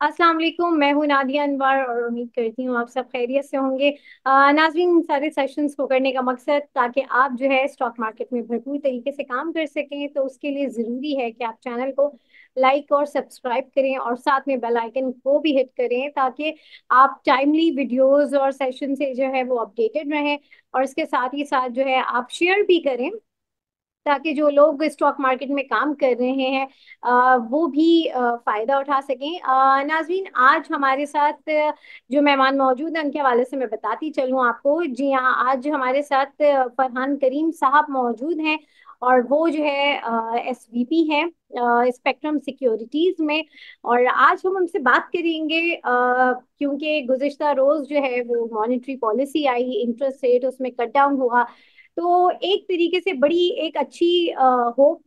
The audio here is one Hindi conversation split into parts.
अस्सलाम वालेकुम। मैं हूं नादिया अनवर और उम्मीद करती हूँ आप सब खैरियत से होंगे। नाज़रीन, सारे सेशंस को करने का मकसद ताकि आप जो है स्टॉक मार्केट में भरपूर तरीके से काम कर सकें, तो उसके लिए ज़रूरी है कि आप चैनल को लाइक और सब्सक्राइब करें और साथ में बेल आइकन को भी हिट करें ताकि आप टाइमली वीडियोस और सेशन से जो है वो अपडेटेड रहें। और इसके साथ ही साथ जो है आप शेयर भी करें ताकि जो लोग स्टॉक मार्केट में काम कर रहे हैं वो भी फायदा उठा सकें। नाजरीन, आज हमारे साथ जो मेहमान मौजूद हैं उनके हवाले से मैं बताती चलूं आपको। जी हाँ, आज हमारे साथ फरहान करीम साहब मौजूद हैं और वो जो है एसवीपी हैं स्पेक्ट्रम सिक्योरिटीज में। और आज हम उनसे बात करेंगे क्योंकि गुज़िश्ता रोज जो है वो मॉनेटरी पॉलिसी आई, इंटरेस्ट रेट उसमें कट डाउन हुआ। तो एक तरीके से बड़ी एक अच्छी होप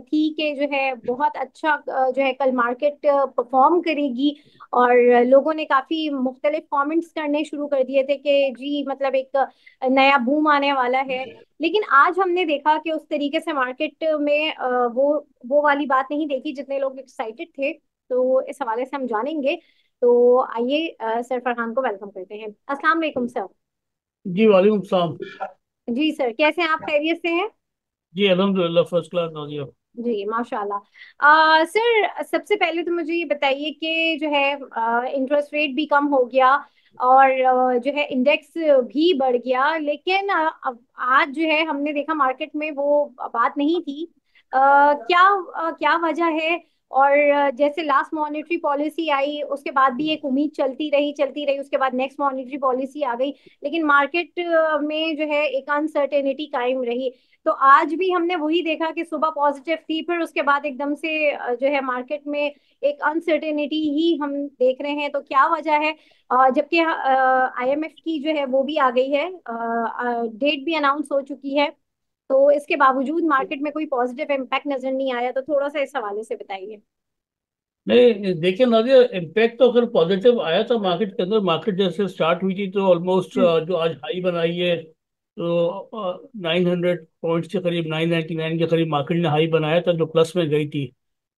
थी कि जो है बहुत अच्छा जो है कल मार्केट परफॉर्म करेगी। और लोगों ने काफी मुख्तलिफ कमेंट्स करने शुरू कर दिए थे कि जी मतलब एक नया बूम आने वाला है। लेकिन आज हमने देखा कि उस तरीके से मार्केट में वो वाली बात नहीं देखी जितने लोग एक्साइटेड थे। तो इस हवाले से हम जानेंगे। तो आइए सर फरहान को वेलकम करते हैं। अस्सलाम वालेकुम सर। जी वालेकुम सलाम। जी सर, कैसे हैं आप? खैरियत से हैं? जी अल्हम्दुलिल्लाह फर्स्ट क्लास नाजिया। जी माशाल्लाह। सर, सबसे पहले तो मुझे ये बताइए कि जो है इंटरेस्ट रेट भी कम हो गया और जो है इंडेक्स भी बढ़ गया, लेकिन अब आज जो है हमने देखा मार्केट में वो बात नहीं थी। क्या वजह है? और जैसे लास्ट मॉनेटरी पॉलिसी आई उसके बाद भी एक उम्मीद चलती रही, उसके बाद नेक्स्ट मॉनेटरी पॉलिसी आ गई, लेकिन मार्केट में जो है एक अनसर्टेनिटी कायम रही। तो आज भी हमने वही देखा कि सुबह पॉजिटिव थी, फिर उसके बाद एकदम से जो है मार्केट में एक अनसर्टेनिटी ही हम देख रहे हैं। तो क्या वजह है? जबकि आईएमएफ की जो है वो भी आ गई है, डेट भी अनाउंस हो चुकी है, तो इसके बावजूद मार्केट में कोई पॉजिटिव इम्पैक्ट नजर नहीं आया। तो थोड़ा सा इस हवाले से बताइए। नहीं देखिए नाजिया, इम्पैक्ट तो अगर पॉजिटिव आया था मार्केट के अंदर। मार्केट जैसे स्टार्ट हुई थी तो ऑलमोस्ट हम्म। जो आज हाई बनाई है तो 900 पॉइंट्स के करीब, 999 के करीब मार्केट ने हाई बनाया था जो प्लस में गई थी।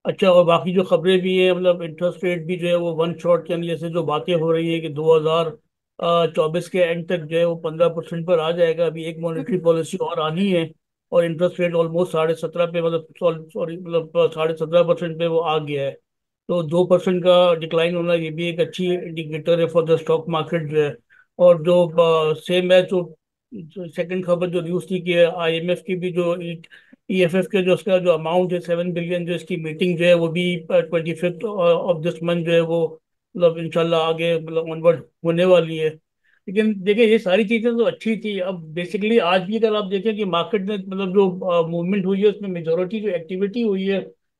अच्छा, और बाकी जो खबरें भी हैं, मतलब इंटरेस्ट रेट भी जो है वो वन शॉट के अंदर जैसे जो बातें हो रही है कि 2024 के एंड तक जो है वो 15% पर आ जाएगा। अभी एक मॉनेटरी हम्म। पॉलिसी और आनी है और इंटरेस्ट रेट ऑलमोस्ट 17.5 पे, मतलब सॉरी मतलब 17.5% पे वो आ गया है। तो 2% का डिक्लाइन होना ये भी एक अच्छी इंडिकेटर है फॉर द स्टॉक मार्केट जो है। और जो सेम है, जो सेकंड खबर जो न्यूज़ थी कि आईएमएफ की भी जो ईएफएफ के जो उसका जो अमाउंट है 7 बिलियन, जो इसकी मीटिंग जो है वो भी 25 ऑफ दिस मंथ जो है वो मतलब इंशाल्लाह आगे मतलब ऑनवर्ड होने वाली है। लेकिन देखिए ये सारी चीज़ें तो अच्छी थी। अब बेसिकली आज भी अगर आप देखें कि मार्केट में मतलब जो मूवमेंट हुई है उसमें मेजोरिटी जो एक्टिविटी हुई है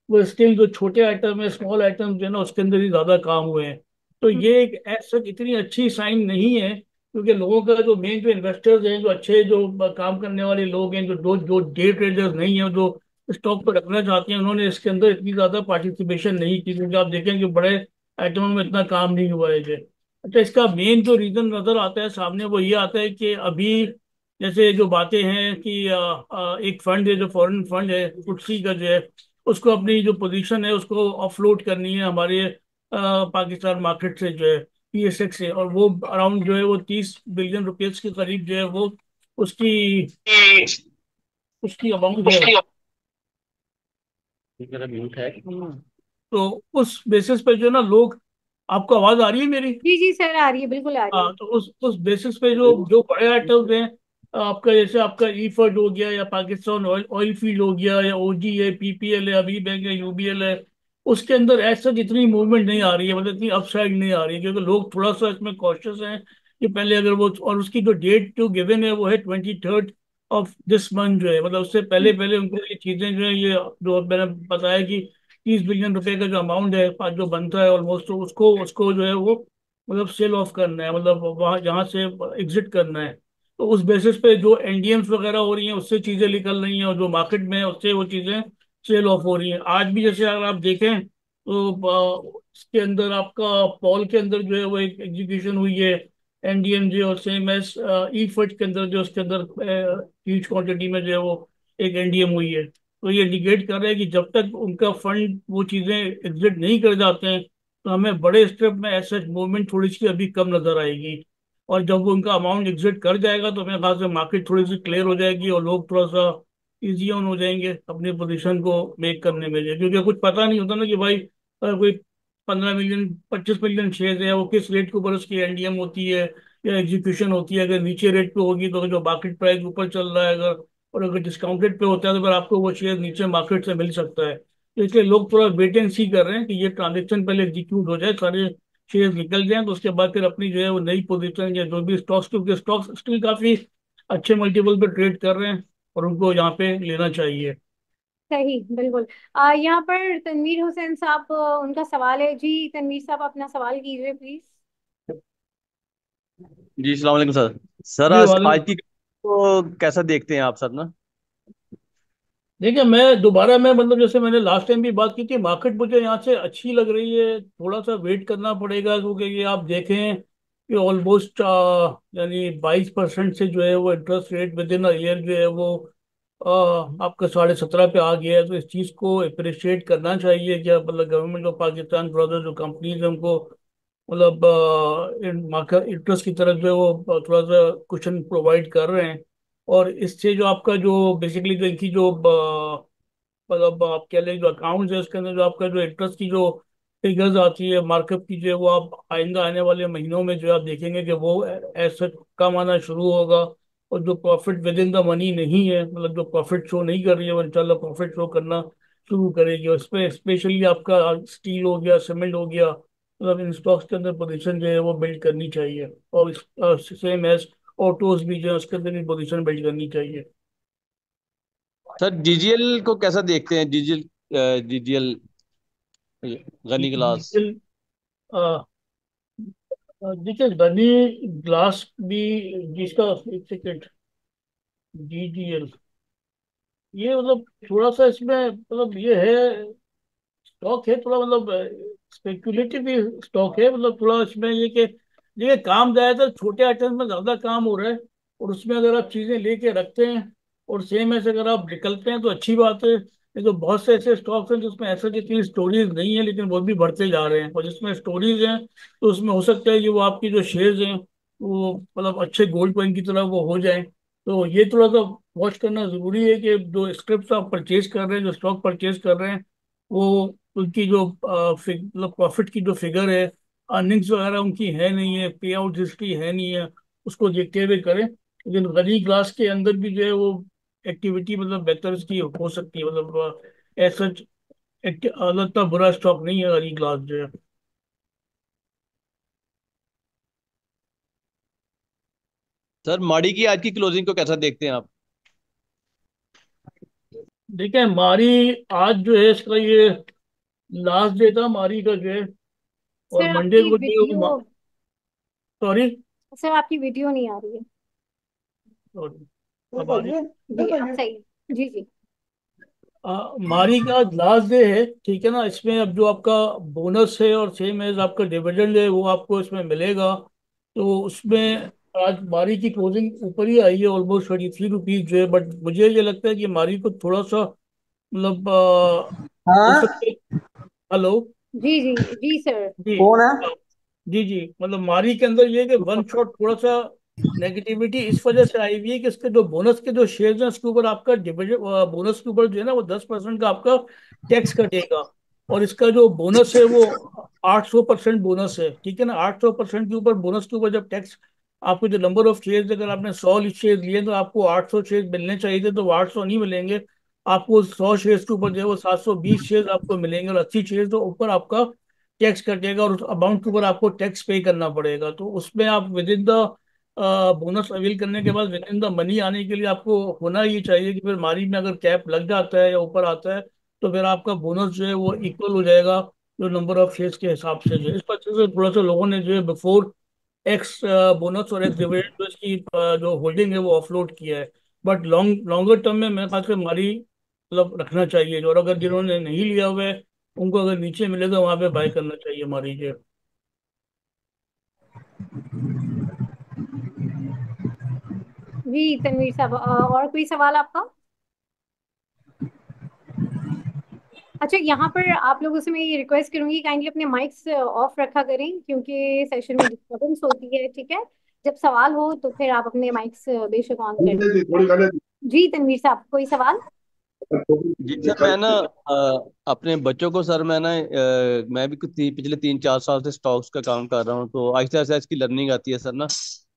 वो स्टिल जो छोटे आइटम है, स्मॉल आइटम जो है ना, उसके अंदर ही ज्यादा काम हुए हैं। तो हम्म। ये एक एज सच इतनी अच्छी साइन नहीं है, क्योंकि लोगों का जो मेन जो इन्वेस्टर्स हैं, जो अच्छे जो काम करने वाले लोग हैं, जो जो जो डे ट्रेडर्स नहीं है, जो स्टॉक पर रखना चाहते हैं, उन्होंने इसके अंदर इतनी ज्यादा पार्टिसिपेशन नहीं की, क्योंकि आप देखें कि बड़े आइटमों में इतना काम नहीं हुआ है ये। अच्छा, इसका मेन जो रीजन नजर आता है सामने वो ये आता है कि अभी जैसे जो बातें हैं कि एक फंड है जो फॉरेन फंड है फुटसी का जो है, उसको अपनी जो पोजीशन है उसको ऑफलोड करनी है हमारे पाकिस्तान मार्केट से जो है, पीएसएक्स से। और वो अराउंड जो है वो 30 बिलियन रुपीस के करीब जो है वो उसकी उसकी अमाउंट है। ये मेरा म्यूट है। तो उस बेसिस पे जो है ना लोग, आपको आवाज आ रही है मेरी? जी जी सर, आ रही है, बिल्कुल आ रही है। हाँ, तो उस बेसिस पे जो जो बड़े आइटम्स हैं, आपका जैसे आपका ई फर्ड हो गया या पाकिस्तान ऑयल ऑयल फील्ड हो गया या ओजी है, पीपीएल है, अभी बैंक है, यूबीएल है, उसके अंदर ऐसा जितनी मूवमेंट नहीं आ रही है, मतलब इतनी अपसाइड नहीं आ रही है, क्योंकि लोग थोड़ा सा इसमें कॉशियस हैं कि पहले अगर वो, और उसकी जो डेट जो गिवन है वो है 23rd ऑफ दिस मंथ जो है, मतलब उससे पहले हम्म। पहले उनको ये चीजें जो है, ये जो मैंने बताया कि 30 बिलियन रुपए का जो अमाउंट है जो बनता है ऑलमोस्ट, तो उसको उसको जो है वो मतलब सेल ऑफ करना है, मतलब वहाँ जहाँ से एग्जिट करना है। तो उस बेसिस पे जो एनडीएम्स वगैरह हो रही हैं उससे चीज़ें निकल रही हैं, और जो मार्केट में है उससे वो चीज़ें सेल ऑफ हो रही हैं। आज भी जैसे अगर आप देखें तो इसके अंदर आपका पॉल के अंदर जो है वो एक एग्जीक्यूशन हुई है एनडीएमजे, और सेम एस ई फट के अंदर जो उसके अंदर ह्यूज क्वांटिटी में जो है वो एक एनडीएम हुई है। तो ये इंडिकेट कर रहा है कि जब तक उनका फंड वो चीज़ें एग्जिट नहीं कर जाते हैं तो हमें बड़े स्टेप में ऐसे मूवमेंट थोड़ी सी अभी कम नजर आएगी। और जब वो उनका अमाउंट एग्जिट कर जाएगा तो मेरे ख्याल से मार्केट थोड़ी सी क्लियर हो जाएगी और लोग थोड़ा सा इजी ऑन हो जाएंगे अपनी पोजीशन को मेक करने में, क्योंकि कुछ पता नहीं होता ना कि भाई कोई 15 मिलियन 25 मिलियन शेयर है, वो किस रेट के ऊपर उसकी एनडीएम होती है या एग्जीक्यूशन होती है। अगर नीचे रेट पे होगी तो जो मार्केट प्राइस ऊपर चल रहा है अगर, और अगर डिस्काउंटेड पे होता है तो फिर आपको वो शेयर नीचे मार्केट से मिल सकता है। तो इसलिए लोग थोड़ा वेट एंड सी कर रहे हैं कि ये ट्रांजेक्शन पहले एग्जीक्यूट हो जाए, सारे शेयर निकल जाएं, तो उसके बाद फिर अपनी जो है वो नई पोजीशन या जो भी स्टॉक्स, क्योंकि स्टॉक्स स्टिल काफी अच्छे मल्टीपल पे ट्रेड कर रहे हैं और उनको यहाँ पे लेना चाहिए। सही, बिल्कुल। यहाँ पर तनवीर हुसैन साहब, उनका सवाल है जी। तनवीर साहब, अपना सवाल कीजिए प्लीज। जी सलाम वालेकुम सर। सर जी आज वाले, आज की को कैसा देखते हैं आप सर ना? देखिए मैं दोबारा मैं मतलब जैसे मैंने लास्ट टाइम भी बात की थी, मार्केट मुझे यहाँ से अच्छी लग रही है। थोड़ा सा वेट करना पड़ेगा क्योंकि ये आप देखें कि ऑलमोस्ट यानी 22% से जो है वो interest rate with in year जो है वो आपका 17.5 पे आ गया है। तो इस चीज़ को अप्रिशिएट करना चाहिए कि मतलब गवर्नमेंट ऑफ पाकिस्तान ब्रदर जो कंपनीज हैं उनको मतलब मार्केट इंटरेस्ट की तरफ जो है वो थोड़ा सा कुशन प्रोवाइड कर रहे हैं। और इससे जो आपका जो बेसिकली जो इनकी जो मतलब आप कह लें जो अकाउंट है उसके अंदर जो आपका जो इंटरेस्ट की जो फिगर्स आती है मार्कअप की जो है वो आप आइंदा आने वाले महीनों में जो है आप देखेंगे कि वो ऐसे कम आना शुरू होगा। और जो profit with in the money नहीं है, मतलब जो प्रॉफिट शो नहीं कर रही है वो इंशाल्लाह प्रॉफिट शो करना शुरू करेगी। और इसमें स्पेशली आपका स्टील हो गया, सीमेंट हो गया, मतलब इन स्टॉक्स के अंदर पोजीशन जो है वो बिल्ड करनी चाहिए। और सेम एज ऑटोज भी जो है उसके अंदर भी पोजीशन बिल्ड करनी चाहिए। सर डीजीएल को कैसा देखते हैं? डीजीएल डीजीएल गनी ग्लास। डीजल, देखिए गनी ग्लास भी जिसका, एक सेकेंड, डीजीएल, ये मतलब थोड़ा सा इसमें मतलब ये है, स्टॉक है थोड़ा मतलब स्पेकुलेटिव भी स्टॉक है। मतलब थोड़ा इसमें ये कि देखिए काम ज्यादातर छोटे आइटम में ज्यादा काम हो रहा है, और उसमें अगर आप चीजें लेके रखते हैं और सेम ऐसे अगर आप निकलते हैं तो अच्छी बात है। नहीं तो बहुत से ऐसे स्टॉक्स हैं जिसमें ऐसा जितनी स्टोरीज नहीं है लेकिन वो भी बढ़ते जा रहे हैं, और जिसमें स्टोरीज हैं तो उसमें हो सकता है कि वो आपकी जो शेयर्स हैं वो मतलब अच्छे गोल्ड कॉइन की तरह वो हो जाएं। तो ये थोड़ा सा वॉच करना जरूरी है कि जो स्क्रिप्ट आप परचेज कर रहे हैं, जो स्टॉक परचेज कर रहे हैं, वो उनकी जो मतलब प्रॉफिट की जो फिगर है, अर्निंग्स वगैरह उनकी है नहीं है, पे आउट हिस्ट्री है नहीं है, उसको देखते हुए करें। लेकिन गनी ग्लास के अंदर भी जो है वो एक्टिविटी मतलब बेहतर इसकी हो सकती है, मतलब ऐसा इतना बुरा स्टॉक नहीं है गनी ग्लास जो है। सर माड़ी की आज की क्लोजिंग को कैसा देखते हैं आप? देखिए मारी, आज जो है इसका ये लास्ट डे था मारी का जो है, और सर, मंडे आपकी को जो है वीडियो, वो, सॉरी, सर आपकी वीडियो नहीं आ रही है। सॉरी, अब आ रही है। जी, आप सही। जी जी। मारी का लास्ट डे है, ठीक है ना। इसमें अब जो आपका बोनस है और सेम एज आपका डिविडेंड है वो आपको इसमें मिलेगा। तो उसमें आज मारी की क्लोजिंग ऊपर ही आई है ऑलमोस्ट 23 रुपीज जो है, बट मुझे ये लगता है कि मारी को थोड़ा सा मतलब हो हाँ। सकता है। हेलो। जी जी। जी सर। जी। कौन है? जी जी, मतलब मारी के अंदर ये है कि वन शॉट थोड़ा सा नेगेटिविटी इस वजह से आई हुई है कि इसके जो बोनस के जो शेयर्स हैं उसके ऊपर आपका डिविडेंड, बोनस के ऊपर जो है ना वो 10% का आपका टैक्स कटेगा। और इसका जो बोनस है वो 800% बोनस है, ठीक है ना। 800% के ऊपर बोनस के ऊपर जब टैक्स, आपको जो नंबर ऑफ शेयर्स, अगर आपने 100 शेयर लिए तो आपको 800 शेयर मिलने चाहिए थे, तो वो 800 नहीं मिलेंगे आपको। 100 शेयर्स के ऊपर जो है वो 720 शेयर आपको मिलेंगे, और 80 शेयर्स तो ऊपर आपका टैक्स कटेगा, और उस अमाउंट के ऊपर आपको टैक्स पे करना पड़ेगा। तो उसमें आप with in the bonus avail करने के बाद विद इन द मनी आने के लिए आपको होना ये चाहिए कि फिर मारी में अगर कैप लग जाता है या ऊपर आता है तो फिर आपका बोनस जो है वो इक्वल हो जाएगा जो नंबर ऑफ शेयर्स के हिसाब से। जो है इस वजह से थोड़ा सा लोगों ने जो है बिफोर एक्स बोनस और एक्स डिविडेंड जो इसकी जो होल्डिंग है वो ऑफलोड किया है। बट लॉन्गर टर्म में मेरे ख्याल से हमारी मतलब रखना चाहिए। और अगर जिन्होंने नहीं लिया हुआ है उनको अगर नीचे मिले तो वहां पे बाय करना चाहिए हमारी जो। जी तनवीर साहब, और कोई सवाल आपका? अच्छा, यहाँ पर आप लोगों से मैं ये रिक्वेस्ट करूंगी, काइंडली अपने माइक्स ऑफ रखा करें क्योंकि सेशन में डिस्टर्बेंस होती है, ठीक है। जब सवाल हो तो फिर आप अपने माइक्स बेशक ऑन कर लें। जी तनवीर साहब, कोई सवाल? जी सर, मैं ना अपने बच्चों को सर, मैं ना मैं भी पिछले 3-4 साल से स्टॉक्स का काम कर रहा हूँ, तो आहिस्ता आहिस्ता इसकी लर्निंग आती है सर ना।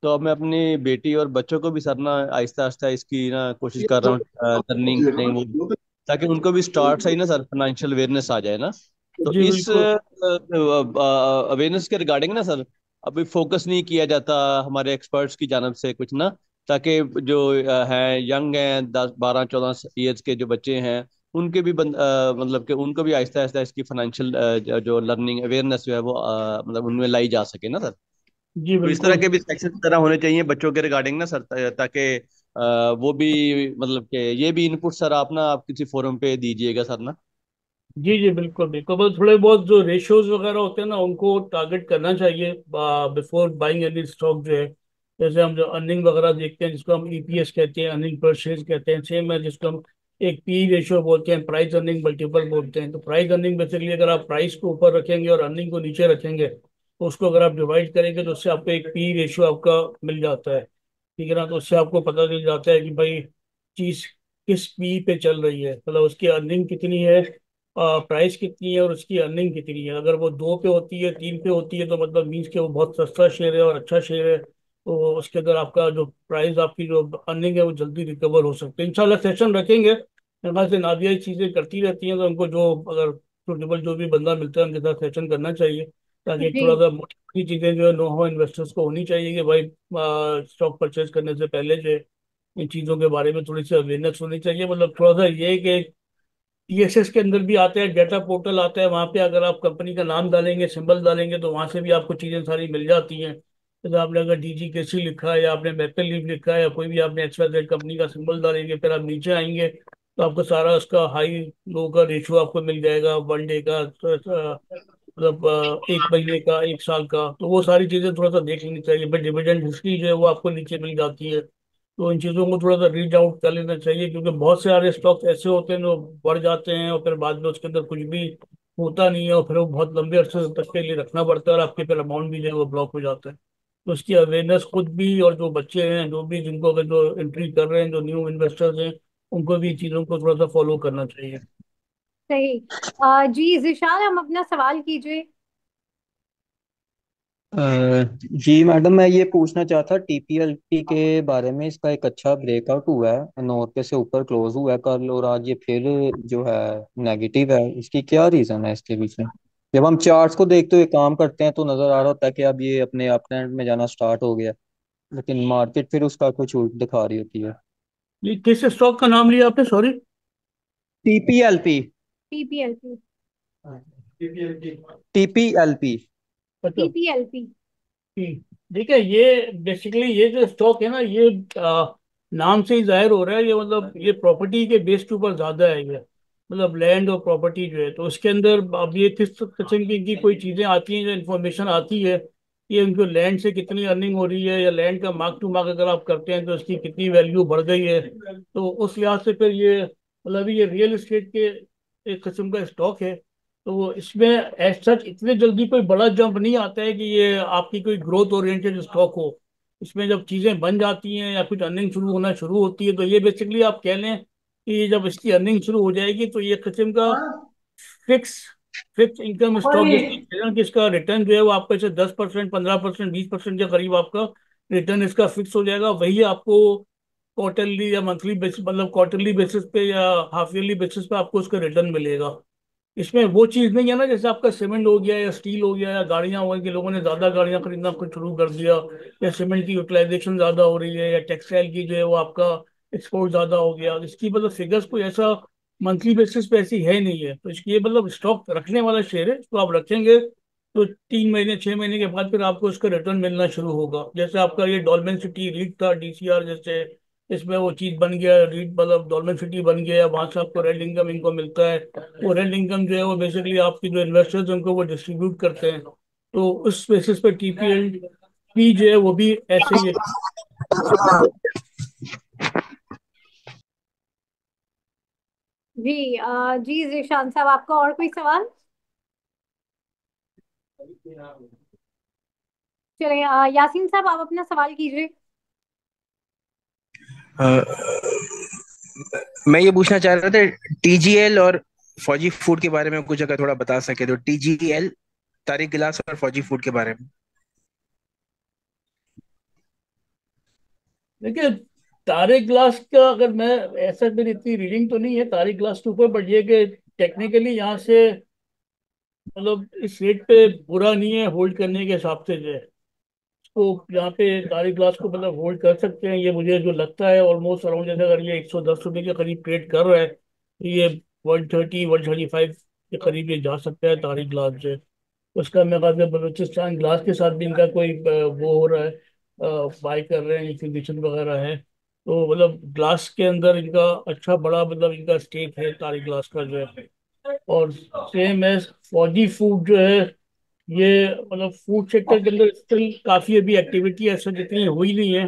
तो अब मैं अपनी बेटी और बच्चों को भी सर ना आहिस्ता आहिस्ता इसकी ना कोशिश कर रहा हूँ लर्निंग करने वो, ताकि उनको भी स्टार्ट से ही ना सर फाइनेंशियल अवेयरनेस आ जाए ना। तो जी इस बिल्कुल। अवेयरनेस के रिगार्डिंग ना सर अभी फोकस नहीं किया जाता हमारे एक्सपर्ट्स की जानब से कुछ ना, ताकि जो हैं यंग हैं 10-12-14 ईयर्स के जो बच्चे हैं उनके भी मतलब कि उनको भी आहिस्ता आहिस्ता इसकी फाइनेंशियल जो लर्निंग अवेयरनेस जो है वो मतलब उनमें लाई जा सके ना सर। जी तो इस तरह बिल्कुल। के भी सेक्शन तरह होने चाहिए बच्चों के रिगार्डिंग ना सर, ताकि वो भी मतलब कि ये भी इनपुट सर आप किसी फोरम पे दीजिएगा सर ना। जी जी बिल्कुल बिल्कुल, बस थोड़े बहुत जो रेशियोज वगैरह होते हैं ना उनको टारगेट करना चाहिए बिफोर बाइंग एनी स्टॉक जो है। जैसे हम जो अर्निंग वगैरह देखते हैं जिसको हम ईपीएस कहते हैं, अर्निंग पर शेयर कहते हैं, सेम है जिसको हम एक पी रेशियो बोलते हैं, प्राइस अर्निंग मल्टीपल बोलते हैं। तो प्राइस अर्निंग बेसिकली अगर आप प्राइस को ऊपर रखेंगे और अर्निंग को नीचे रखेंगे तो उसको अगर आप डिवाइड करेंगे तो उससे आपको एक पी रेशियो आपका मिल जाता है, ठीक है ना। तो उससे आपको पता चल जाता है कि भाई चीज किस पी पे चल रही है, मतलब उसकी अर्निंग कितनी है, प्राइस कितनी है और उसकी अर्निंग कितनी है। अगर वो 2 पे होती है, 3 पे होती है तो मतलब मीन्स के वो बहुत सस्ता शेयर है और अच्छा शेयर है, तो उसके अंदर आपका जो प्राइस, आपकी जो अर्निंग है वो जल्दी रिकवर हो सकती है। इंशाल्लाह सेशन रखेंगे, मेरे ख्याल से नादिया ये चीज़ें करती रहती हैं, तो उनको जो अगर सुटेबल जो भी बंदा मिलता है उनके साथ सेशन करना चाहिए, ताकि जी थोड़ा सा मोटी चीज़ें जो है नो हो इन्वेस्टर्स को होनी चाहिए कि भाई स्टॉक परचेज करने से पहले जो है इन चीज़ों के बारे में थोड़ी सी अवेयरनेस होनी चाहिए। मतलब थोड़ा सा ये है कि टीएसएस के अंदर भी आता है, डेटा पोर्टल आता है, वहाँ पे अगर आप कंपनी का नाम डालेंगे, सिंबल डालेंगे तो वहाँ से भी आपको चीज़ें सारी मिल जाती हैं। जैसे आपने अगर डीजीकेसी लिखा है या आपने मेपल लीफ लिखा है या कोई भी आपने XYZ कंपनी का सिंबल डालेंगे, फिर आप नीचे आएंगे तो आपको सारा उसका हाई लो का रेशियो आपको मिल जाएगा, 1 डे का, मतलब 1 महीने का, 1 साल का। तो वो सारी चीज़ें थोड़ा सा देख लेनी चाहिए। फिर डिविडेंड हिस्ट्री जो है वो आपको नीचे मिल जाती है। तो इन चीज़ों को थोड़ा सा रीड आउट कर लेना चाहिए, क्योंकि बहुत सारे स्टॉक्स ऐसे होते हैं जो बढ़ जाते हैं और फिर बाद में उसके अंदर कुछ भी होता नहीं है और फिर वो बहुत लंबे अरसे तक के लिए रखना पड़ता है और आपके फिर अमाउंट भी जो है वो ब्लॉक हो जाता है। तो उसकी अवेयरनेस खुद भी और जो बच्चे हैं जो भी, जिनको अगर जो एंट्री कर रहे हैं, जो न्यू इन्वेस्टर्स हैं, उनको भी इन चीज़ों को थोड़ा सा फॉलो करना चाहिए। सही। जी जिशान, हम अपना सवाल कीजिए। अ, जी मैडम, मैं ये पूछना चाहता टीपीएलपी के बारे में। इसका एक अच्छा ब्रेकआउट हुआ है, 9 रुपये से ऊपर क्लोज हुआ है कल, और आज ये फिर जो है नेगेटिव है। इसकी क्या रीजन है इसके पीछे? जब हम चार्ट्स को देखते हुए काम करते हैं तो नजर आ रहा होता है कि अब ये अपने अप ट्रेंड में जाना स्टार्ट हो गया, लेकिन मार्केट फिर उसका कुछ उल्ट दिखा रही होती है। ये किस स्टॉक का नाम लिया आपने, सॉरी? टीपीएलपी। पीपीएलपी। टीपीएलपी। अच्छा। पीपीएलपी। देखिए ये बेसिकली ये जो स्टॉक है ना, ये नाम से ही जाहिर हो रहा है, ये मतलब ये प्रॉपर्टी के बेस के ऊपर ज्यादा है ये, मतलब लैंड और प्रॉपर्टी जो है। तो उसके अंदर अब ये किस किस्म की कोई चीजें आती हैं, जो इन्फॉर्मेशन आती है कि उनको लैंड से कितनी अर्निंग हो रही है, या लैंड का मार्क टू मार्क अगर आप करते हैं तो उसकी कितनी वैल्यू बढ़ गई है। तो उस लिहाज से फिर ये मतलब ये रियल एस्टेट के एक किस्म का स्टॉक है। तो इसमें एज सच इतने जल्दी कोई बड़ा जंप नहीं आता है कि ये आपकी कोई ग्रोथ ओरिएंटेड स्टॉक हो। इसमें जब चीज़ें बन जाती हैं या कुछ अर्निंग शुरू होना शुरू होती है तो ये बेसिकली आप कह लें कि जब इसकी अर्निंग शुरू हो जाएगी तो ये किस्म का फिक्स फिक्स इनकम स्टॉक जिसको कहते हैं कि इसका रिटर्न जो है वो आपका जैसे 10%, 15%, 20% के करीब आपका रिटर्न इसका फिक्स हो जाएगा। वही आपको क्वार्टरली या मंथली बेसिस, मतलब क्वार्टरली बेसिस पे या हाफ ईयरली बेसिस पे आपको उसका रिटर्न मिलेगा। इसमें वो चीज़ नहीं है ना, जैसे आपका सीमेंट हो गया या स्टील हो गया या गाड़ियां हो गई कि लोगों ने ज़्यादा गाड़ियां खरीदना कुछ शुरू कर दिया, या सीमेंट की यूटिलाइजेशन ज़्यादा हो रही है, या टेक्सटाइल की जो है वो आपका एक्सपोर्ट ज़्यादा हो गया। इसकी मतलब फिगर्स कोई ऐसा मंथली बेसिस पे ऐसी है नहीं है। तो इसकी ये मतलब स्टॉक रखने वाला शेयर है, इसको आप रखेंगे तो 3 महीने 6 महीने के बाद फिर आपको उसका रिटर्न मिलना शुरू होगा। जैसे आपका ये डॉल्मेन सिटी रीट था, DCR जैसे, इसमें वो चीज़ बन गया रीट, मतलब डॉल्मेन सिटी बन गया, वहां से आपको रेंट इनकम इनको मिलता है। वो रेंट इनकम जो है वो बेसिकली आपकी जो इन्वेस्टर्स हैं उनको वो डिस्ट्रीब्यूट करते हैं। तो उस बेसिस पे TPL पी जो है वो भी ऐसे ही है। जी जी जीशान साहब, आपका और कोई सवाल? चलिए यासीन साहब, आप अपना सवाल कीजिए। अ, मैं ये पूछना चाह रहा था, टीजीएल और फौजी फूड के बारे में कुछ अगर थोड़ा बता सके तो। टीजीएल, तारिक गिलास, और फौजी फूड के बारे में। देखिए, तारे ग्लास का अगर मैं, ऐसा मेरी इतनी रीडिंग तो नहीं है तारे ग्लास के ऊपर, बट ये कि टेक्निकली यहाँ से मतलब इस रेट पे बुरा नहीं है होल्ड करने के हिसाब से जो है। तो यहाँ पे तारे ग्लास को मतलब होल्ड कर सकते हैं, ये मुझे जो लगता है ऑलमोस्ट अराउंड, जैसे अगर ये 110 रुपये के करीब ट्रेड कर रहा है तो ये 130 135 के करीब ये जा सकता है तारे ग्लास जो है। उसका मेरे ख्याल से बलूचिस्तान ग्लास के साथ भी इनका कोई वो हो रहा है, बाय कर रहे हैं, एक्विजिशन वगैरह है। तो मतलब ग्लास के अंदर इनका अच्छा बड़ा मतलब इनका स्टेक है तारी ग्लास का जो है। और सेम है फौजी फूड जो है, ये मतलब फूड सेक्टर के अंदर स्टिल काफी अभी एक्टिविटी ऐसा जितनी हुई नहीं है।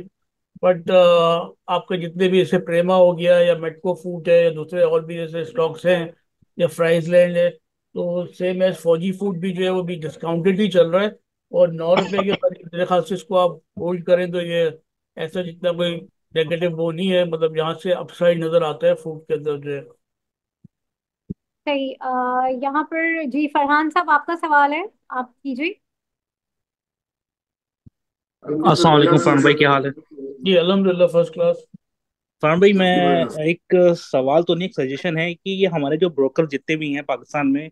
बट आपके जितने भी जैसे प्रेमा हो गया या मेटको फूड है या दूसरे और भी जैसे स्टॉक्स हैं या फ्राइज लैंड है, तो सेम एज फौजी फूड भी जो है वो भी डिस्काउंटेड ही चल रहा है। और 9 रुपए के करीब मेरे ख्याल से इसको आप होल्ड करें तो ये ऐसा जितना कोई नेगेटिव वो नहीं है, मतलब यहाँ से अपसाइड नजर आता है फूड के अंदर जो है। सही। यहाँ पर जी फरहान साहब, आपका सवाल है, आप कीजिए। अस्सलाम वालेकुम फरमान भाई, क्या हाल है? जी अल्हम्दुलिल्लाह फर्स्ट क्लास। फरमान भाई, मैं एक सवाल तो नहीं, एक सजेशन है कि ये हमारे जो ब्रोकर जितने भी हैं पाकिस्तान में,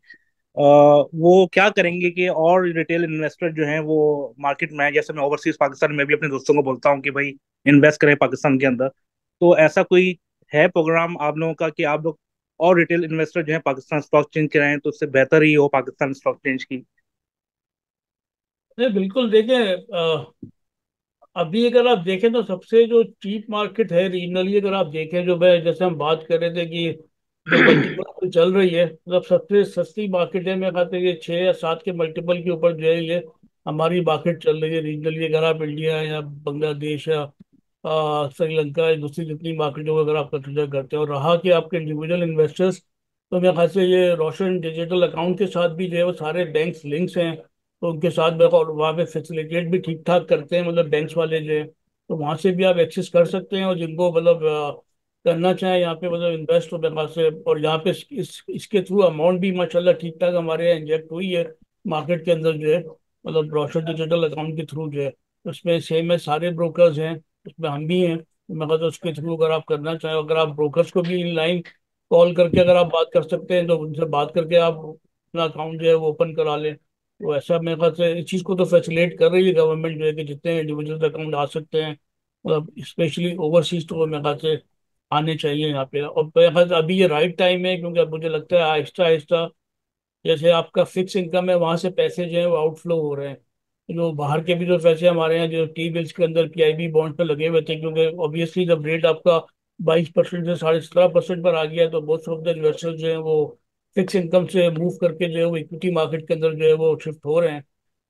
वो क्या करेंगे कि और रिटेल इन्वेस्टर जो हैं वो मार्केट में आए। जैसे मैं ओवरसीज पाकिस्तान में भी अपने दोस्तों को बोलता हूँ कि भाई इन्वेस्ट करें पाकिस्तान के अंदर। तो ऐसा कोई है प्रोग्राम आप लोगों का कि आप लोग और रिटेल इन्वेस्टर जो है पाकिस्तान स्टॉक चेंज कराएं, तो उससे बेहतर ही हो पाकिस्तान स्टॉक चेंज की। नहीं बिल्कुल देखें, अभी अगर आप देखें तो सबसे जो चीप मार्केट है रीजनली, अगर आप देखें जो मैं जैसे हम बात कर रहे थे कि जो मल्टीपल चल रही है, मतलब सबसे सस्ती मार्केट है मेरे ख्याल से ये 6 या 7 के मल्टीपल के ऊपर जो है ये हमारी मार्केट चल रही है रीजनली। अगर आप इंडिया या बांग्लादेश या श्रीलंका या दूसरी जितनी मार्केटों को अगर आप कंसिडर करते हैं, और रहा कि आपके इंडिविजुअल इन्वेस्टर्स, तो मेरे ख्याल से ये रोशन डिजिटल अकाउंट के साथ भी जो है वो सारे बैंक्स लिंक्स हैं। तो उनके साथ मेरे को, और वहाँ पे फैसिलिटेट भी ठीक ठाक करते हैं मतलब बैंक्स वाले जो है। तो वहाँ से भी आप एक्सेस कर सकते हैं, और जिनको मतलब करना चाहें यहाँ पे मतलब इन्वेस्ट हो मेरे ख्याल से, और यहाँ पे इसके थ्रू अमाउंट भी माशाल्लाह ठीक ठाक हमारे यहाँ इंजेक्ट हुई है मार्केट के अंदर जो है, मतलब रोशन डिजिटल अकाउंट के थ्रू जो है। उसमें सेम है सारे ब्रोकर्स हैं, उसमें हम भी हैं। तो मैं कहता हूँ उसके थ्रू अगर आप करना चाहें, अगर आप ब्रोकर्स को भी इन लाइन कॉल करके अगर आप बात कर सकते हैं तो उनसे बात करके आप अपना अकाउंट जो है वो ओपन करा लें। तो ऐसा मेरे ख्याल से इस चीज़ को तो फैसिलिटेट कर रही है गवर्नमेंट जो है कि जितने इंडिविजुअल अकाउंट आ सकते हैं, मतलब स्पेशली ओवरसीज, तो वो मेरे ख्याल से आने चाहिए यहाँ पे। और मेरे ख्याल से अभी ये राइट टाइम है, क्योंकि अब मुझे लगता है आहिस्ता आहिस्ता जैसे आपका फिक्स इनकम है वहां से पैसे जो है वो आउटफ्लो हो रहे हैं। जो बाहर के भी जो पैसे हमारे यहाँ जो टी बिल्स के अंदर पीआईबी बॉन्ड पे लगे हुए थे, क्योंकि ऑब्वियसली जब रेट आपका 22% से 17.5% पर आ गया है, तो बहुत ऑफ द इन्वेस्टर्स जो है वो फिक्स इनकम से मूव करके जो है वो इक्विटी मार्केट के अंदर जो है वो शिफ्ट हो रहे हैं।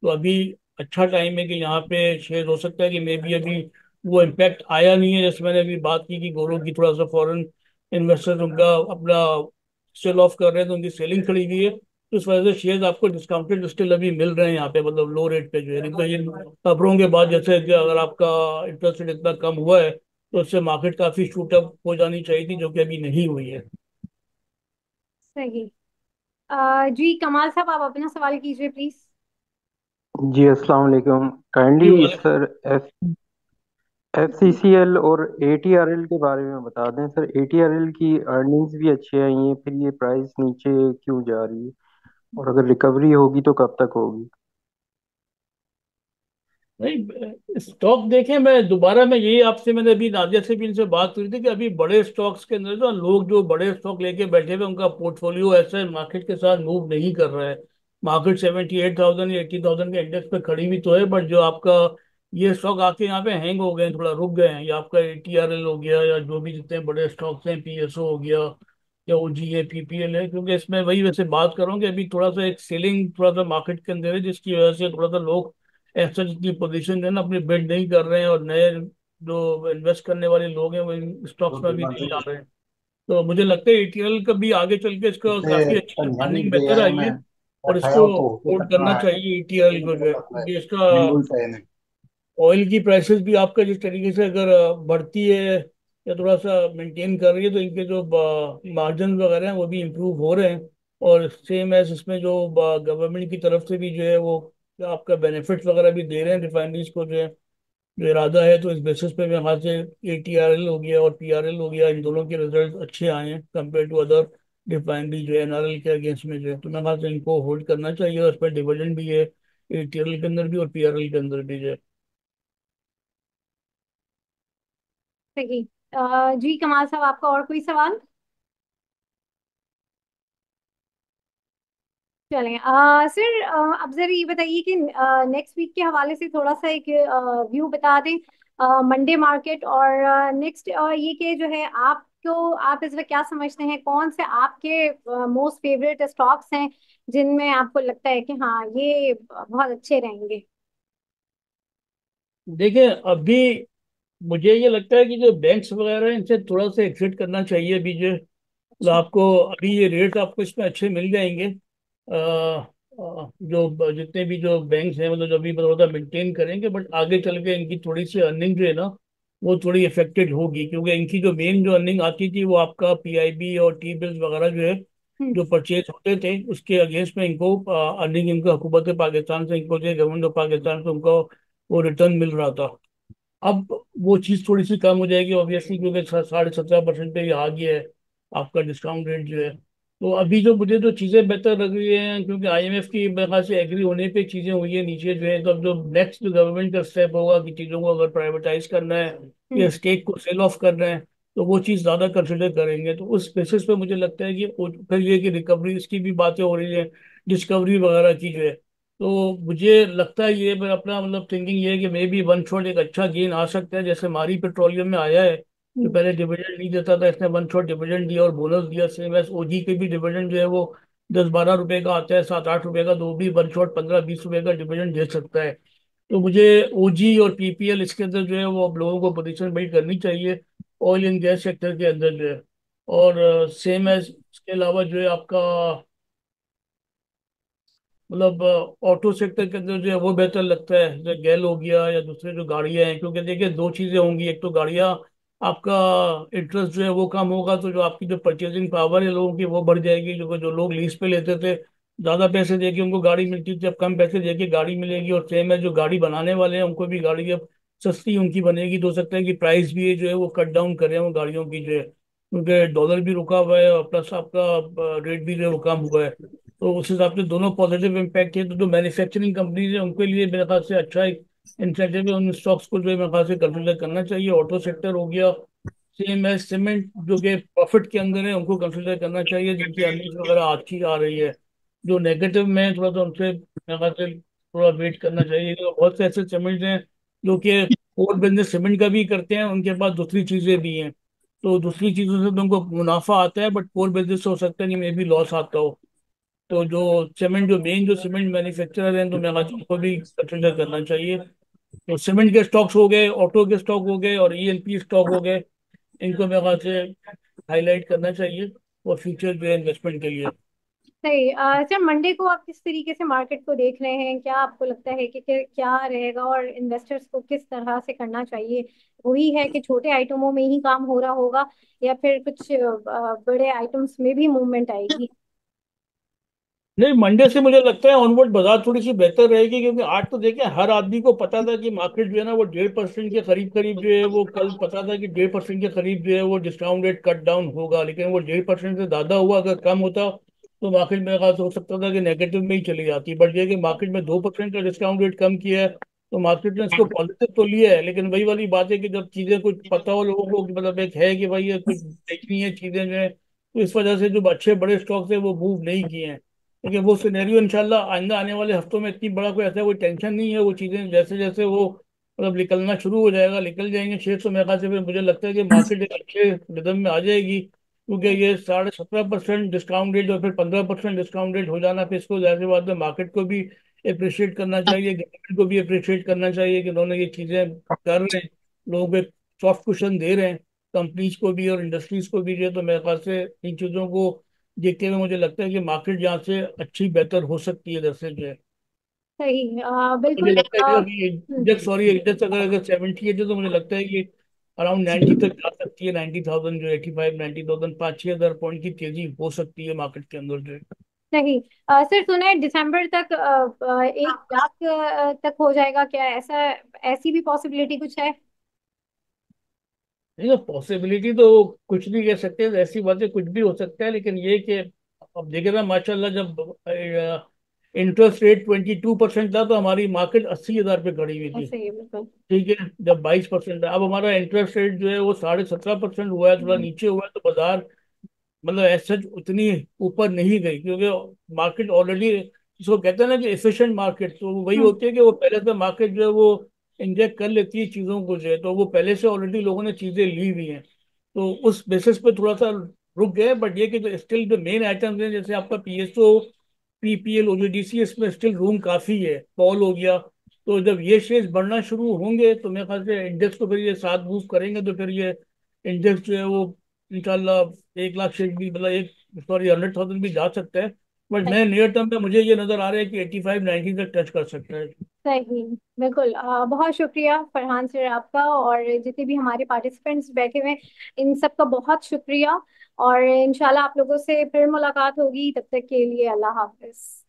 तो अभी अच्छा टाइम है कि यहाँ पे शेयर हो सकता है कि मे बी अभी वो इम्पैक्ट आया नहीं है, जैसे मैंने अभी बात की कि गोरों की थोड़ा सा फॉरेन इन्वेस्टर्स उनका अपना सेल ऑफ कर रहे हैं तो उनकी सेलिंग खड़ी हुई है। तो इस वजह से शेयर्स आपको डिस्काउंटेड स्टिल अभी मिल रहे हैं यहाँ पे, मतलब लो रेट पे जो है। नहीं तो ये खबरों के बाद जैसे कि अगर आपका इंटरेस्ट रेट इतना कम हुआ है तो उससे मार्केट काफी शूट अप हो जानी चाहिए थी, जो कि अभी नहीं हुई है। सही। जी कमाल साहब, आप अपना सवाल कीजिए प्लीज। जी अस्सलाम वालेकुम। जी काइंडली वाले। सर एफ एफसीसीएल और एटीआरएल के बारे में बता दें सर। एटीआरएल की अर्निंग्स भी अच्छी आई हैं, फिर ये प्राइस नीचे क्यों जा रही है, और अगर रिकवरी होगी तो कब तक होगी? नहीं स्टॉक देखें, मैं दोबारा मैं यही आपसे, मैंने अभी नादिया से भी इनसे बात करी थी कि अभी बड़े स्टॉक्स के अंदर जो लोग जो बड़े स्टॉक लेके बैठे हुए उनका पोर्टफोलियो ऐसे मार्केट के साथ मूव नहीं कर रहा है। मार्केट 78,000 या 80,000 के इंडेक्स पे खड़ी हुई तो है, बट जो आपका ये स्टॉक आके यहाँ पे हैंग हो गए हैं, थोड़ा रुक गए हैं। या आपका एटीआरएल हो गया या जो भी जितने बड़े स्टॉक्स हैं, पीएसओ हो गया या ओजी है, पीपीएल है, क्योंकि इसमें वही वैसे बात कर रहा हूँ कि अभी थोड़ा सा एक सेलिंग थोड़ा सा मार्केट के अंदर है, जिसकी वजह से थोड़ा सा लोग ऐसा जितनी पोजीशन है ना अपनी बिल्ड नहीं कर रहे हैं, और नए जो इन्वेस्ट करने वाले लोग हैं वो इन स्टॉक्स में भी नहीं आ रहे हैं। तो मुझे लगता है एटीएल का भी आगे चल के इसका काफी अच्छी अर्निंग बेहतर आई है, और इसको होल्ड करना चाहिए एटीएल को जो है, क्योंकि इसका ऑयल की प्राइसेस भी आपका जिस तरीके से अगर बढ़ती है या थोड़ा सा मेंटेन कर रही है, तो इनके जो मार्जिन वगैरह हैं वो भी इम्प्रूव हो रहे हैं। और सेम एज इसमें जो गवर्नमेंट की तरफ से भी जो है वो आपका बेनिफिट्स वगैरह भी दे रहे हैं रिफाइनरीज को जो है, जो इरादा है। तो इस बेसिस पे मेरे ख्याल से एटीआरएल हो गया और पीआरएल हो गया, इन दोनों के रिजल्ट अच्छे आए हैं कंपेयर टू अदर रिफाइनरी जो है एनआरएल के अगेंस्ट में जो है। तो मेरे ख्याल से इनको होल्ड करना चाहिए, और उस पर डिविडेंड भी है एटीआरएल के अंदर भी और पीआरएल के अंदर भी जो है। सही। जी कमाल साहब, आपका और कोई सवाल? चलें सर, अब जरा ये बताइए कि नेक्स्ट वीक के हवाले से थोड़ा सा एक व्यू बता दें मंडे मार्केट और नेक्स्ट ये कि जो है आपको, आप इस वक्त क्या समझते हैं कौन से आपके मोस्ट फेवरेट स्टॉक्स हैं जिनमें आपको लगता है कि हाँ ये बहुत अच्छे रहेंगे? देखिए, अभी मुझे ये लगता है कि जो बैंक्स वगैरह हैं इनसे थोड़ा सा एग्जिट करना चाहिए अभी जो, मतलब अच्छा। आपको अभी ये रेट आपको इसमें अच्छे मिल जाएंगे। जो जितने भी जो बैंक्स हैं मतलब जो अभी थोड़ा मेंटेन करेंगे, बट आगे चल के इनकी थोड़ी सी अर्निंग जो है ना वो थोड़ी इफेक्टेड होगी, क्योंकि इनकी जो मेन जो अर्निंग आती थी वो आपका पीआईबी और टी बिल्स वगैरह जो है हम्म। जो परचेज होते थे उसके अगेंस्ट में इनको अर्निंग इनको हुकूमत पाकिस्तान से, इनको जो गवर्नमेंट ऑफ पाकिस्तान से उनको वो रिटर्न मिल रहा था। अब वो चीज़ थोड़ी सी कम हो जाएगी ऑब्वियसली, क्योंकि 17.5% पे ये आ गया है आपका डिस्काउंट रेट जो है। तो अभी जो मुझे जो चीज़ें बेहतर लग रही हैं, क्योंकि आईएमएफ की मेरे ख्याल से एग्री होने पे चीज़ें हुई है नीचे जो है, तो अब जो नेक्स्ट जो गवर्नमेंट का स्टेप होगा कि चीज़ों को अगर प्राइवेटाइज करना है या हम्म। स्टेक को सेल ऑफ करना है, तो वो चीज़ ज़्यादा कंसिडर करेंगे। तो उस बेसिस पे मुझे लगता है कि फिर ये कि रिकवरी इसकी भी बातें हो रही है, डिस्कवरी वगैरह की जो है। तो मुझे लगता है ये मेरा अपना मतलब थिंकिंग ये है कि मे बी वन शॉट एक अच्छा गेन आ सकता है, जैसे मारी पेट्रोलियम में आया है, जो हम्म। पहले डिविडेंड नहीं देता था, इसने वन शॉट डिविडेंड दिया और बोनस दिया। सेम एस ओजी के भी डिविडेंड जो है वो 10-12 रुपए का आता है, 7-8 रुपए का, तो भी वन शॉट 15-20 रुपए का डिविडेंड दे सकता है। तो मुझे ओजी और पीपीएल इसके अंदर जो है वो अब लोगों को पोजीशन बिल्ड करनी चाहिए ऑयल एंड गैस सेक्टर के अंदर जो है। और सेम एज इसके अलावा जो है आपका मतलब ऑटो सेक्टर के अंदर जो है वो बेहतर लगता है, जैसे गैल हो गया या दूसरे जो गाड़ियां हैं, क्योंकि देखिए दो चीजें होंगी, एक तो गाड़ियां आपका इंटरेस्ट जो है वो कम होगा, तो जो आपकी जो परचेजिंग पावर है लोगों की वो बढ़ जाएगी। जो लोग लीज पे लेते थे ज्यादा पैसे देके उनको गाड़ी मिलती थी, अब कम पैसे देके गाड़ी मिलेगी। और सेम है जो गाड़ी बनाने वाले हैं उनको भी गाड़ी अब सस्ती उनकी बनेगी, तो हो सकता है कि प्राइस भी जो है वो कट डाउन करें वो गाड़ियों की जो है, क्योंकि डॉलर भी रुका हुआ है और प्लस आपका रेट भी जो है वो कम हुआ है। तो उस हिसाब से दोनों पॉजिटिव इम्पैक्ट है। तो जो मैन्युफैक्चरिंग कंपनीज है उनके लिए मेरे ख्याल से अच्छा एक इंसेंटिव है, उन स्टॉक्स को जो है मेरे ख्याल से कंसिडर करना चाहिए। ऑटो सेक्टर हो गया, सेम है सीमेंट जो कि प्रॉफिट के अंदर है उनको कंसिडर करना चाहिए, जिनकी अर्निंग्स वगैरह अच्छी आ रही है। जो नेगेटिव में है, थोड़ा सा उनसे मेरे ख्याल से थोड़ा वेट करना चाहिए, क्योंकि बहुत से ऐसे सीमेंट हैं जो कि कोर बिजनेस सीमेंट का भी करते हैं, उनके पास दूसरी चीजें भी हैं, तो दूसरी चीजों से तो उनको मुनाफा आता है, बट कोर बिजनेस हो सकता है कि मे भी लॉस आता हो। तो जो सीमेंट जो मेन जो सीमेंट मैन्युफैक्चरर हैं तो मेरे ख्याल से उनको भी कंसिडर करना चाहिए। तो सीमेंट के स्टॉक्स हो गए, ऑटो के स्टॉक हो गए और ईएनपी स्टॉक हो गए, इनको मेरे ख्याल से हाईलाइट करना चाहिए और फ्यूचर जो है इन्वेस्टमेंट के लिए। सही। सर मंडे को आप किस तरीके से मार्केट को देख रहे हैं? क्या आपको लगता है कि क्या रहेगा और इन्वेस्टर्स को किस तरह से करना चाहिए? वही है कि छोटे आइटमों में ही काम हो रहा होगा या फिर कुछ बड़े आइटम्स में भी मूवमेंट आएगी? नहीं, मंडे से मुझे लगता है ऑनवर्ड बाजार थोड़ी सी बेहतर रहेगी, क्योंकि आज तो देखिए हर आदमी को पता था कि मार्केट जो है ना वो 1.5% के करीब करीब जो है वो कल पता था कि 1.5% के करीब जो है वो डिस्काउंट रेट कट डाउन होगा, लेकिन वो 1.5% से ज्यादा हुआ, अगर कम होता तो मार्केट मेरे ख्याल से हो सकता था कि नेगेटिव में ही चली जाती। बट ये कि मार्केट में 2% का डिस्काउंट रेट कम किया है, तो मार्केट ने इसको पॉजिटिव तो लिया है। लेकिन वही वाली बात है कि जब चीजें कुछ पता हो लोगों को कि मतलब एक है कि भाई ये कुछ देखनी है चीजें जो है, तो इस वजह से जो अच्छे बड़े स्टॉक्स है वो मूव नहीं किए हैं। देखिए वो सिनेरियो इंशाल्लाह आइंदा आने वाले हफ्तों में इतनी बड़ा कोई ऐसा कोई टेंशन नहीं है, वो चीज़ें जैसे जैसे वो मतलब निकलना शुरू हो जाएगा, निकल जाएंगे शेयर, तो मेरे ख्याल से फिर मुझे लगता है कि मार्केट एक अच्छे रिदम में आ जाएगी, क्योंकि ये 17.5% डिस्काउंट रेट और फिर 15% डिस्काउंट रेट हो जाना, फिर इसको जाहिर सी बात है मार्केट को भी अप्रिशिएट करना चाहिए, गवर्नमेंट को भी अप्रिशिएट करना चाहिए कि उन्होंने ये चीज़ें कर रहे हैं, लोगों को सॉफ्ट कुशन दे रहे हैं। कंपनीज को भी और इंडस्ट्रीज को भी जो है। तो मेरे ख्याल से इन चीज़ों को देखते हुए मुझे लगता है कि मार्केट यहाँ से अच्छी बेहतर हो सकती है इधर से जो है। सही, मुझे बिल्कुल। लगता है कि अभी इंडेक्स, सॉरी, इंडेक्स अगर अगर 78 है तो मुझे लगता है कि अराउंड 90 तक जा सकती है। 90,000 जो 85, 90,000, 5-6 हज़ार पॉइंट की तेजी हो सकती है मार्केट के अंदर जो है। सही। सर सुना है दिसंबर तक 1 लाख तक हो जाएगा क्या? ऐसा, ऐसी भी पॉसिबिलिटी कुछ है? नहीं, पॉसिबिलिटी तो कुछ नहीं कह सकते, ऐसी बातें कुछ भी हो सकता है, लेकिन ये कि अब देखे ना, माशाल्लाह, जब इंटरेस्ट रेट 22% था तो हमारी मार्केट 80 हज़ार पे खड़ी हुई थी। ऐसे ही बिल्कुल। ठीक है, जब 22% है, अब हमारा इंटरेस्ट रेट जो है वो 17.5% हुआ है, थोड़ा नीचे हुआ है, तो बाजार मतलब ऐसा उतनी ऊपर नहीं गई, क्योंकि मार्केट ऑलरेडी, जिसको कहते हैं ना कि एफिशिएंट मार्केट, तो वो वही हम्म। होती है कि वो पहले से मार्केट जो है वो इंजेक्ट कर लेती है चीज़ों को जो है, तो वो पहले से ऑलरेडी लोगों ने चीज़ें ली हुई हैं, तो उस बेसिस पे थोड़ा सा रुक गए। बट ये कि जो स्टिल जो मेन आइटम्स हैं, जैसे आपका पीएसओ, पीपीएल, ओजीडीसी, इसमें स्टिल रूम काफ़ी है, पॉल हो गया। तो जब ये शेयर्स बढ़ना शुरू होंगे तो मेरे ख्याल से इंडेक्स को फिर ये साथ मूव करेंगे, तो फिर ये इंडेक्स जो है वो इंशाल्लाह 1 लाख शेयर भी, मतलब एक, सॉरी, 100,000 भी जा सकता है। बट मैं नियर टर्म में मुझे ये नजर आ रहा है कि 85-90 तक टच कर सकता है। सही, बिल्कुल। बहुत शुक्रिया फरहान सर आपका, और जितने भी हमारे पार्टिसिपेंट्स बैठे हुए हैं इन सब का बहुत शुक्रिया। और इंशाल्लाह आप लोगों से फिर मुलाकात होगी, तब तक के लिए अल्लाह हाफिज।